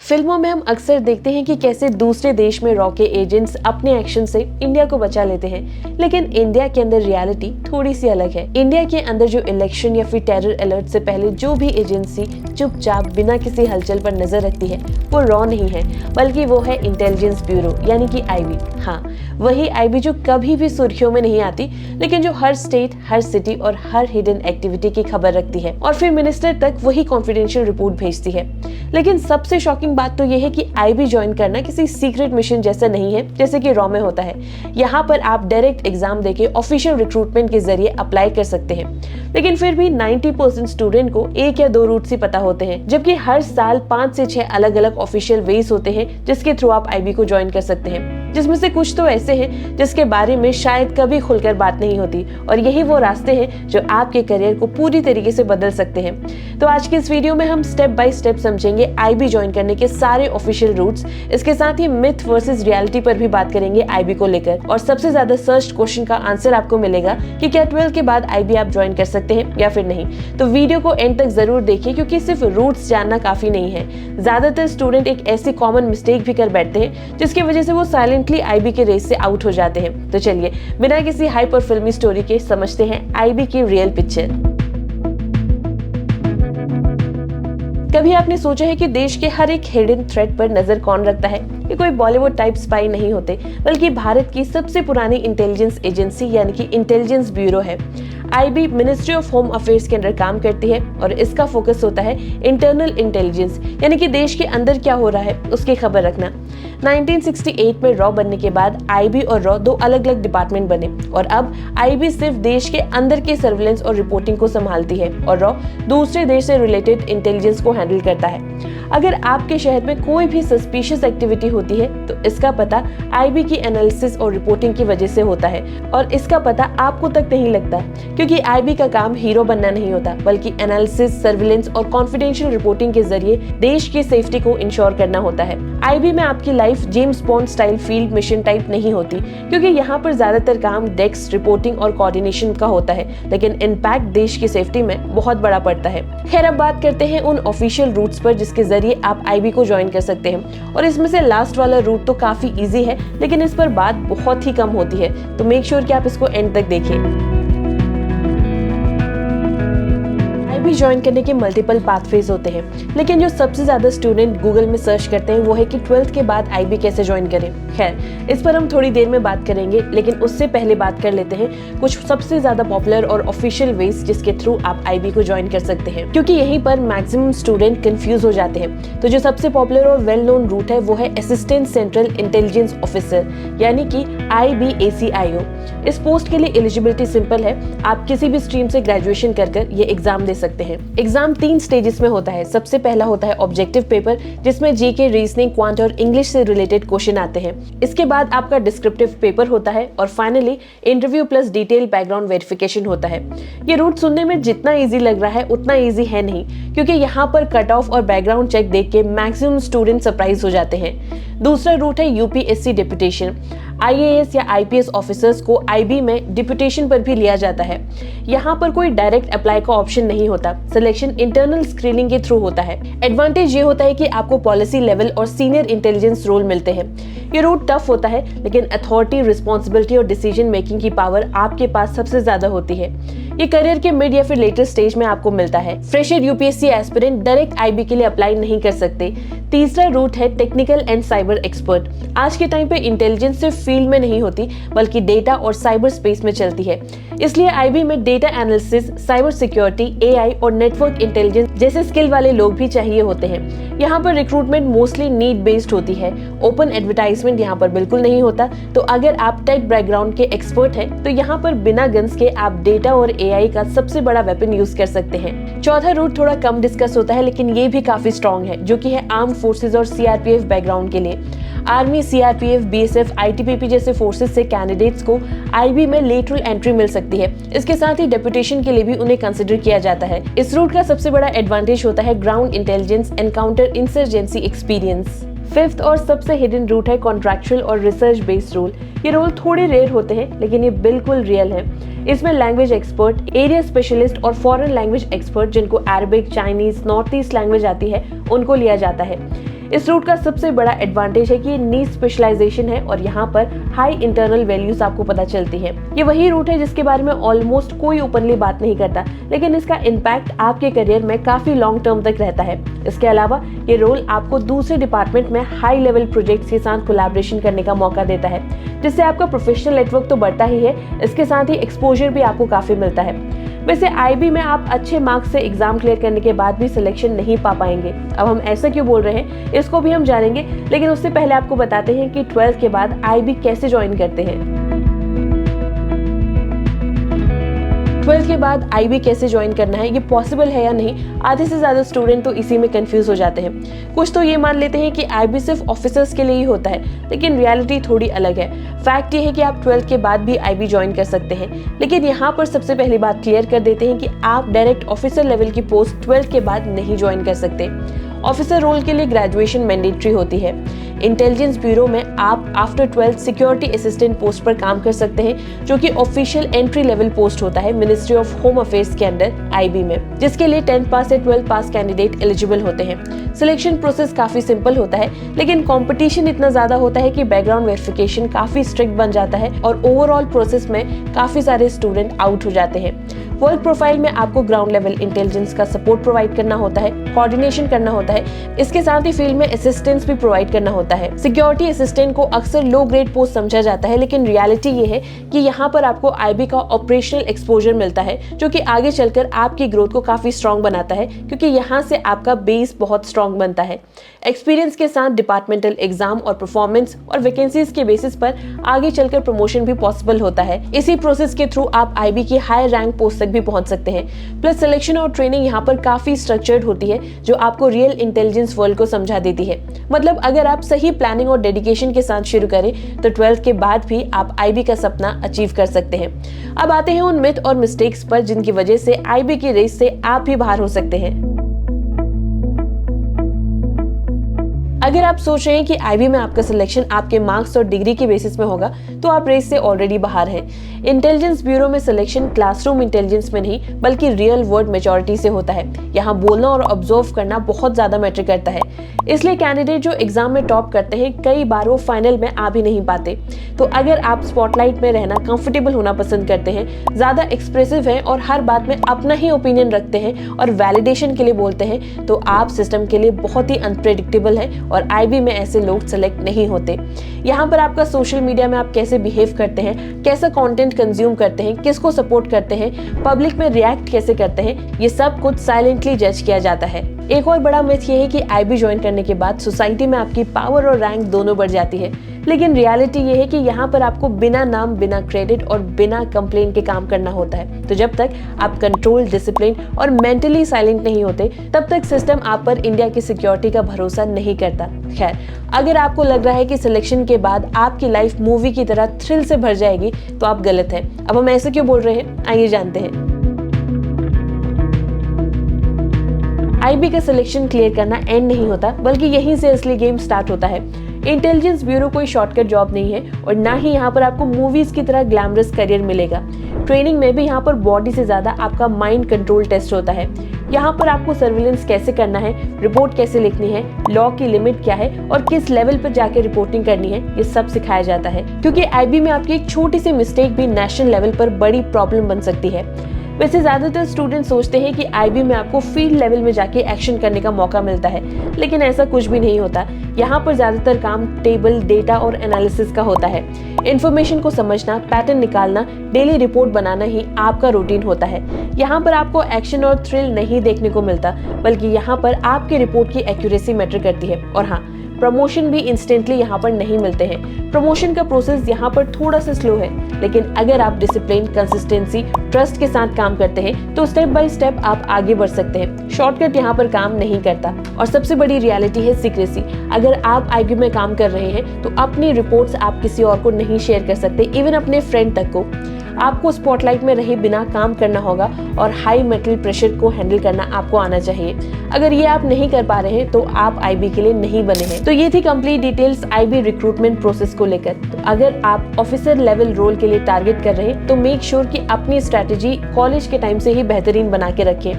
फिल्मों में हम अक्सर देखते हैं कि कैसे दूसरे देश में रॉ के एजेंट्स अपने एक्शन से इंडिया को बचा लेते हैं, लेकिन इंडिया के अंदर रियलिटी थोड़ी सी अलग है। इंडिया के अंदर जो इलेक्शन या फिर टेरर अलर्ट से पहले जो भी एजेंसी चुपचाप बिना किसी हलचल पर नजर रखती है वो रॉ नहीं है, बल्कि वो है इंटेलिजेंस ब्यूरो यानी कि आईबी। हाँ, वही आईबी जो कभी भी सुर्खियों में नहीं आती, लेकिन जो हर स्टेट, हर सिटी और हर हिडन एक्टिविटी की खबर रखती है और फिर मिनिस्टर तक वही कॉन्फिडेंशियल रिपोर्ट भेजती है। लेकिन सबसे शॉकिंग बात तो यह है कि आईबी ज्वाइन करना किसी सीक्रेट मिशन जैसा नहीं है जैसे कि रॉ में होता है। यहाँ पर आप डायरेक्ट एग्जाम देके ऑफिशियल रिक्रूटमेंट के जरिए अप्लाई कर सकते हैं, लेकिन फिर भी 90% स्टूडेंट को 1 या 2 रूट ही पता होते हैं, जबकि हर साल 5 से 6 अलग अलग ऑफिशियल वेज होते हैं जिसके थ्रू आप आईबी को ज्वाइन कर सकते हैं, जिसमें से कुछ तो ऐसे हैं जिसके बारे में शायद कभी खुलकर बात नहीं होती, और यही वो रास्ते हैं जो आपके करियर को पूरी तरीके से बदल सकते हैं। तो आज के इस वीडियो में हम स्टेप बाय स्टेप समझेंगे आईबी ज्वाइन करने के सारे ऑफिशियल रूट्स, इसके साथ ही मिथ वर्सेस रियलिटी पर भी बात करेंगे आईबी को लेकर, और सबसे ज्यादा सर्च क्वेश्चन का आंसर आपको मिलेगा कि क्या 12 के बाद आईबी आप ज्वाइन कर सकते हैं या फिर नहीं। तो वीडियो को एंड तक जरूर देखिए, क्योंकि सिर्फ रूट्स जानना काफी नहीं है। ज्यादातर स्टूडेंट एक ऐसी कॉमन मिस्टेक भी कर बैठते हैं जिसकी वजह से वो साइलेंटली आईबी के रेस से आउट हो जाते हैं। तो चलिए बिना किसी हाइप और फिल्मी स्टोरी के समझते हैं आईबी की रियल पिक्चर। कभी आपने सोचा है कि देश के हर एक हिडन थ्रेट पर नजर कौन रखता है? ये कोई बॉलीवुड टाइप स्पाई नहीं होते, बल्कि भारत की सबसे पुरानी इंटेलिजेंस एजेंसी यानी कि इंटेलिजेंस ब्यूरो है। IB ministry of home affairs के अंडर काम करती है और इसका फोकस होता है इंटरनल इंटेलिजेंस, यानी कि देश के अंदर क्या हो रहा है उसकी खबर रखना। 1968 में रॉ बनने के बाद आईबी और रॉ 2 अलग अलग डिपार्टमेंट बने, और अब आईबी सिर्फ देश के अंदर के सर्विलेंस और रिपोर्टिंग को संभालती है और रॉ दूसरे देश से रिलेटेड इंटेलिजेंस को हैंडल करता है। अगर आपके शहर में कोई भी सस्पिशियस एक्टिविटी होती है तो इसका पता आईबी की एनालिसिस और रिपोर्टिंग की वजह से होता है, और इसका पता आपको तक नहीं लगता, क्योंकि आईबी का काम हीरो बनना नहीं होता, बल्कि एनालिसिस, सर्विलेंस और कॉन्फिडेंशियल रिपोर्टिंग के जरिए देश की सेफ्टी को इंश्योर करना होता है। आईबी में आपकी life James bond style field mission type नहीं होती, क्योंकि यहाँ पर ज्यादातर काम डेस्क, रिपोर्टिंग और कोऑर्डिनेशन का होता है, लेकिन इम्पैक्ट देश की सेफ्टी में बहुत बड़ा पड़ता है। खैर, अब बात करते हैं उन ऑफिशियल रूट्स पर जिसके जरिए आप आईबी को ज्वाइन कर सकते हैं, और इसमें से लास्ट वाला रूट तो काफी इजी है, लेकिन इस पर बात बहुत ही कम होती है, तो मेक श्योर कि आप इसको एंड तक देखिए। आईबी ज्वाइन करने के मल्टीपल पाथवेज होते हैं, लेकिन जो सबसे ज्यादा स्टूडेंट गूगल में सर्च करते हैं वो है कि 12th के बाद आईबी कैसे ज्वाइन करें। खैर, इस पर हम थोड़ी देर में बात करेंगे, लेकिन उससे पहले बात कर लेते हैं कुछ सबसे ज्यादा पॉपुलर और ऑफिशियल वेज जिसके थ्रू आप आईबी को ज्वाइन कर सकते हैं, क्योंकि यहीं पर मैक्सिमम स्टूडेंट कंफ्यूज हो जाते हैं। तो जो सबसे पॉपुलर और वेल नोन रूट है वो है असिस्टेंट सेंट्रल इंटेलिजेंस ऑफिसर, यानी कि IBACIO। इस पोस्ट के लिए एलिजिबिलिटी सिंपल है, आप किसी भी स्ट्रीम से ग्रेजुएशन कर ये एग्जाम दे सकते हैं। एग्जाम 3 स्टेजेस में होता है। सबसे पहला होता है ऑब्जेक्टिव पेपर, जिसमें जीके, रीजनिंग, क्वांट और इंग्लिश से रिलेटेड क्वेश्चन आते हैं। इसके बाद आपका डिस्क्रिप्टिव पेपर होता है, और finally interview plus detail background verification होता है। ये रूट सुनने में जितना इजी लग रहा है उतना इजी है नहीं, क्योंकि यहाँ पर कट ऑफ और बैकग्राउंड चेक देख के मैक्सिमम स्टूडेंट सरप्राइज हो जाते हैं। दूसरा रूट है यूपीएससी डिप्यूटेशन। IAS या IPS ऑफिसर्स को आईबी में डिप्यूटेशन पर भी लिया जाता है। यहाँ पर कोई डायरेक्ट अप्लाई का ऑप्शन नहीं होता, सिलेक्शन इंटरनल स्क्रीनिंग के थ्रू होता है। एडवांटेज ये होता है कि आपको पॉलिसी लेवल और सीनियर इंटेलिजेंस रोल मिलते हैं। ये रूट टफ होता है, लेकिन अथॉरिटी, रिस्पॉन्सिबिलिटी और डिसीजन मेकिंग की पावर आपके पास सबसे ज्यादा होती है। ये करियर के मिड या फिर लेटर स्टेज में आपको मिलता है। Fresher UPSC aspirant direct IB के लिए अप्लाई नहीं कर सकते। तीसरा रूट है टेक्निकल एंड साइबर एक्सपर्ट। आज के टाइम पे इंटेलिजेंस सिर्फ फील्ड में नहीं होती, बल्कि डेटा और साइबर स्पेस में चलती है। इसलिए आईबी में data analysis, cyber security, AI और नेटवर्क इंटेलिजेंस जैसे स्किल वाले लोग भी चाहिए होते हैं। यहाँ पर रिक्रूटमेंट मोस्टली नीड बेस्ड होती है, ओपन एडवर्टाइजमेंट यहाँ पर बिल्कुल नहीं होता। तो अगर आप टेक बैकग्राउंड के एक्सपर्ट हैं तो यहाँ पर बिना गन्स के आप डेटा और एआई का सबसे बड़ा वेपन यूज कर सकते हैं। चौथा रूट थोड़ा कम डिस्कस होता है, लेकिन ये भी काफी स्ट्रॉन्ग है, जो कि है आर्म फोर्सेज और सीआरपीएफ बैकग्राउंड के लिए। आर्मी, सीआरपीएफ, बीएसएफ, आईटीबीपी जैसे फोर्सेज से कैंडिडेट्स को आईबी में लेटरल एंट्री मिल सकती है। इसके साथ ही डेप्यूटेशन के लिए भी उन्हें कंसिडर किया जाता है। इस रूट का सबसे बड़ा एडवांटेज होता है ground intelligence, encounter, insurgency experience. 5th और सबसे हिडन रूट है कॉन्ट्रैक्चुअल और रिसर्च बेस्ड रोल। ये रोल थोड़े रेयर होते हैं, लेकिन ये बिल्कुल रियल है। इसमें लैंग्वेज एक्सपर्ट, एरिया स्पेशलिस्ट और फॉरेन लैंग्वेज एक्सपर्ट जिनको Arabic, Chinese, north east language आती है, उनको लिया जाता है। इस रूट का सबसे बड़ा एडवांटेज है कि ये नीश स्पेशलाइजेशन है और यहाँ पर हाई इंटरनल वैल्यूज आपको पता चलती है। ये वही रूट है जिसके बारे में ऑलमोस्ट कोई ओपनली बात नहीं करता, लेकिन इसका इम्पैक्ट आपके करियर में काफी लॉन्ग टर्म तक रहता है। इसके अलावा ये रोल आपको दूसरे डिपार्टमेंट में हाई लेवल प्रोजेक्ट्स के साथ कोलैबोरेशन करने का मौका देता है, जिससे आपका प्रोफेशनल नेटवर्क तो बढ़ता ही है, इसके साथ ही एक्सपोजर भी आपको काफी मिलता है। वैसे आईबी में आप अच्छे मार्क्स से एग्जाम क्लियर करने के बाद भी सिलेक्शन नहीं पा पाएंगे। अब हम ऐसा क्यों बोल रहे हैं इसको भी हम जानेंगे, लेकिन उससे पहले आपको बताते हैं कि 12th के बाद आईबी कैसे ज्वाइन करते हैं। 12th के बाद आईबी कैसे ज्वाइन करना है, ये पॉसिबल है या नहीं, आधे से ज्यादा स्टूडेंट तो इसी में कंफ्यूज हो जाते हैं। कुछ तो ये मान लेते हैं कि आईबी सिर्फ ऑफिसर्स के लिए ही होता है, लेकिन रियलिटी थोड़ी अलग है। फैक्ट ये है कि आप 12th के बाद भी आईबी ज्वाइन कर सकते हैं, लेकिन यहाँ पर सबसे पहली बात क्लियर कर देते हैं कि आप डायरेक्ट ऑफिसर लेवल की पोस्ट 12th के बाद नहीं ज्वाइन कर सकते। ऑफिसर रोल के लिए ग्रेजुएशन मैंडेटरी होती है। इंटेलिजेंस ब्यूरो में आप after 12th security assistant post पर काम कर सकते हैं, जो कि ऑफिशियल एंट्री लेवल पोस्ट होता है मिनिस्ट्री ऑफ होम अफेयर्स के अंडर आईबी में, जिसके लिए 10th पास से 12th पास कैंडिडेट एलिजिबल होते हैं। सिलेक्शन प्रोसेस काफी सिंपल होता है, लेकिन कंपटीशन इतना ज्यादा होता है कि बैकग्राउंड वेरिफिकेशन काफी स्ट्रिक्ट बन जाता है और ओवरऑल प्रोसेस में काफी सारे स्टूडेंट आउट हो जाते हैं। वर्क प्रोफाइल में आपको ग्राउंड लेवल इंटेलिजेंस का सपोर्ट प्रोवाइड करना होता है, कोऑर्डिनेशन करना होता है, इसके साथ ही फील्ड में असिस्टेंस भी प्रोवाइड करना होता है। सिक्योरिटी असिस्टेंट को अक्सर लो ग्रेड पोस्ट समझा जाता है, लेकिन रियलिटी ये है कि यहाँ पर आपको आईबी का ऑपरेशनल एक्सपोजर मिलता है, जो कि आगे चलकर आपकी ग्रोथ को काफी स्ट्रॉन्ग बनाता है, क्योंकि यहाँ से आपका बेस बहुत स्ट्रॉन्ग बनता है। एक्सपीरियंस के साथ डिपार्टमेंटल एग्जाम और परफॉर्मेंस और वैकेंसीज के बेसिस पर आगे चलकर प्रमोशन भी पॉसिबल होता है। इसी प्रोसेस के थ्रू आप आईबी की हायर रैंक पोस्ट भी पहुंच सकते हैं। प्लस सिलेक्शन और ट्रेनिंग यहाँ पर काफी स्ट्रक्चर्ड होती है, जो आपको रियल इंटेलिजेंस वर्ल्ड को समझा देती है। मतलब अगर आप सही प्लानिंग और डेडिकेशन के साथ शुरू करें तो 12th के बाद भी आप आईबी का सपना अचीव कर सकते हैं। अब आते हैं उन मिथ और मिस्टेक्स पर जिनकी वजह से आईबी की रेस से आप भी बाहर हो सकते हैं। अगर आप सोच रहे हैं कि आईबी में आपका सिलेक्शन आपके मार्क्स और डिग्री के बेसिस में होगा, तो आप रेस से ऑलरेडी बाहर हैं। इंटेलिजेंस ब्यूरो में सिलेक्शन क्लासरूम इंटेलिजेंस में नहीं, बल्कि रियल वर्ल्ड मैच्योरिटी से होता है। यहाँ बोलना और ऑब्जर्व करना बहुत ज्यादा मैटर करता है। इसलिए कैंडिडेट जो एग्जाम में टॉप करते हैं, कई बार वो फाइनल में आ भी नहीं पाते। तो अगर आप स्पॉटलाइट में रहना, कंफर्टेबल होना पसंद करते हैं, ज्यादा एक्सप्रेसिव हैं और हर बात में अपना ही ओपिनियन रखते हैं और वैलिडेशन के लिए बोलते हैं, तो आप सिस्टम के लिए बहुत ही अनप्रेडिक्टेबल है और आईबी में ऐसे लोग सेलेक्ट नहीं होते। यहाँ पर आपका सोशल मीडिया में आप कैसे बिहेव करते हैं, कैसा कंटेंट कंज्यूम करते हैं, किसको सपोर्ट करते हैं, पब्लिक में रिएक्ट कैसे करते हैं, ये सब कुछ साइलेंटली जज किया जाता है। एक और बड़ा मिथ ये है कि आईबी ज्वाइन करने के बाद सोसाइटी में आपकी पावर और रैंक दोनों बढ़ जाती है, लेकिन रियलिटी ये है कि यहाँ पर आपको बिना नाम, बिना क्रेडिट और बिना कंप्लेंट के काम करना होता है। तो जब तक आप कंट्रोल, डिसिप्लिन और मेंटली साइलेंट नहीं होते, तब तक सिस्टम आप पर इंडिया की सिक्योरिटी का भरोसा नहीं करता। खैर, अगर आपको लग रहा है कि सिलेक्शन के बाद आपकी लाइफ मूवी की तरह थ्रिल से भर जाएगी, तो आप गलत हैं। अब हम ऐसे क्यों बोल रहे हैं, आइए जानते हैं। आईबी का सिलेक्शन क्लियर करना एंड नहीं होता, बल्कि यहीं से असली गेम स्टार्ट होता है। इंटेलिजेंस ब्यूरो कोई शॉर्टकट जॉब नहीं है और ना ही यहाँ पर आपको मूवीज की तरह ग्लैमरस करियर मिलेगा। ट्रेनिंग में भी यहाँ पर बॉडी से ज्यादा आपका माइंड कंट्रोल टेस्ट होता है। यहाँ पर आपको सर्विलेंस कैसे करना है, रिपोर्ट कैसे लिखनी है, लॉ की लिमिट क्या है और किस लेवल पर जाके रिपोर्टिंग करनी है, ये सब सिखाया जाता है। क्योंकि आईबी में आपकी एक छोटी सी मिस्टेक भी नेशनल लेवल पर बड़ी प्रॉब्लम बन सकती है। वैसे ज्यादातर स्टूडेंट सोचते हैं कि आईबी में आपको फील्ड लेवल में जाके एक्शन करने का मौका मिलता है, लेकिन ऐसा कुछ भी नहीं होता। यहाँ पर ज्यादातर काम टेबल, डेटा और एनालिसिस का होता है। इन्फॉर्मेशन को समझना, पैटर्न निकालना, डेली रिपोर्ट बनाना ही आपका रूटीन होता है। यहाँ पर आपको एक्शन और थ्रिल नहीं देखने को मिलता, बल्कि यहाँ पर आपकी रिपोर्ट की एक्यूरेसी मैटर करती है। और हाँ, प्रमोशन भी इंस्टेंटली यहाँ पर नहीं मिलते हैं। प्रमोशन का प्रोसेस यहाँ पर थोड़ा सा स्लो है, लेकिन अगर आप डिसिप्लिन, कंसिस्टेंसी, ट्रस्ट के साथ काम करते हैं, तो स्टेप बाय स्टेप आप आगे बढ़ सकते हैं। शॉर्टकट यहाँ पर काम नहीं करता। और सबसे बड़ी रियलिटी है सीक्रेसी। अगर आप आईबी में काम कर रहे हैं, तो अपनी रिपोर्ट्स आप किसी और को नहीं शेयर कर सकते, इवन अपने फ्रेंड तक को। आपको स्पॉटलाइट में रहे बिना काम करना होगा और हाई मेटल प्रेशर को हैंडल करना आपको आना चाहिए। अगर ये आप नहीं कर पा रहे हैं तो आप आईबी के लिए नहीं बने हैं। तो ये थी complete details IB recruitment process को लेकर। तो अगर आप ऑफिसर लेवल रोल के लिए टारगेट कर रहे हैं तो मेक श्योर कि अपनी स्ट्रैटेजी कॉलेज के टाइम से ही बेहतरीन बना के रखें।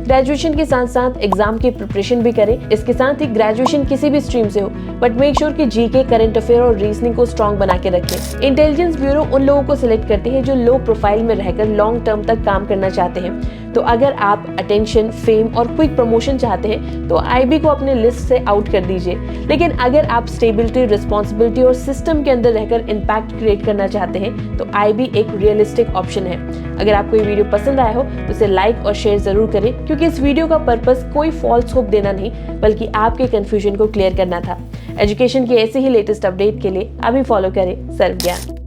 ग्रेजुएशन के साथ साथ एग्जाम की प्रिपरेशन भी करें। इसके साथ ही ग्रेजुएशन किसी भी स्ट्रीम से हो, बट मेक श्योर कि जीके, करंट अफेयर और रीजनिंग को स्ट्रॉन्ग बना के रखें। इंटेलिजेंस ब्यूरो उन लोगों को सिलेक्ट करते हैं जो लो प्रोफाइल में रहकर लॉन्ग टर्म तक काम करना चाहते हैं। तो अगर आप अटेंशन, फेम और क्विक प्रमोशन चाहते हैं तो आईबी को अपने लिस्ट से आउट कर दीजिए। लेकिन अगर आप स्टेबिलिटी, रिस्पॉन्सिबिलिटी और सिस्टम के अंदर रहकर इम्पैक्ट क्रिएट करना चाहते हैं तो आईबी एक रियलिस्टिक ऑप्शन है। अगर आपको ये वीडियो पसंद आया हो तो इसे लाइक और शेयर जरूर करें, क्योंकि इस वीडियो का पर्पस कोई फॉल्स होप देना नहीं बल्कि आपके कंफ्यूजन को क्लियर करना था। एजुकेशन की ऐसे ही लेटेस्ट अपडेट के लिए अभी फॉलो करें सर्व ज्ञान।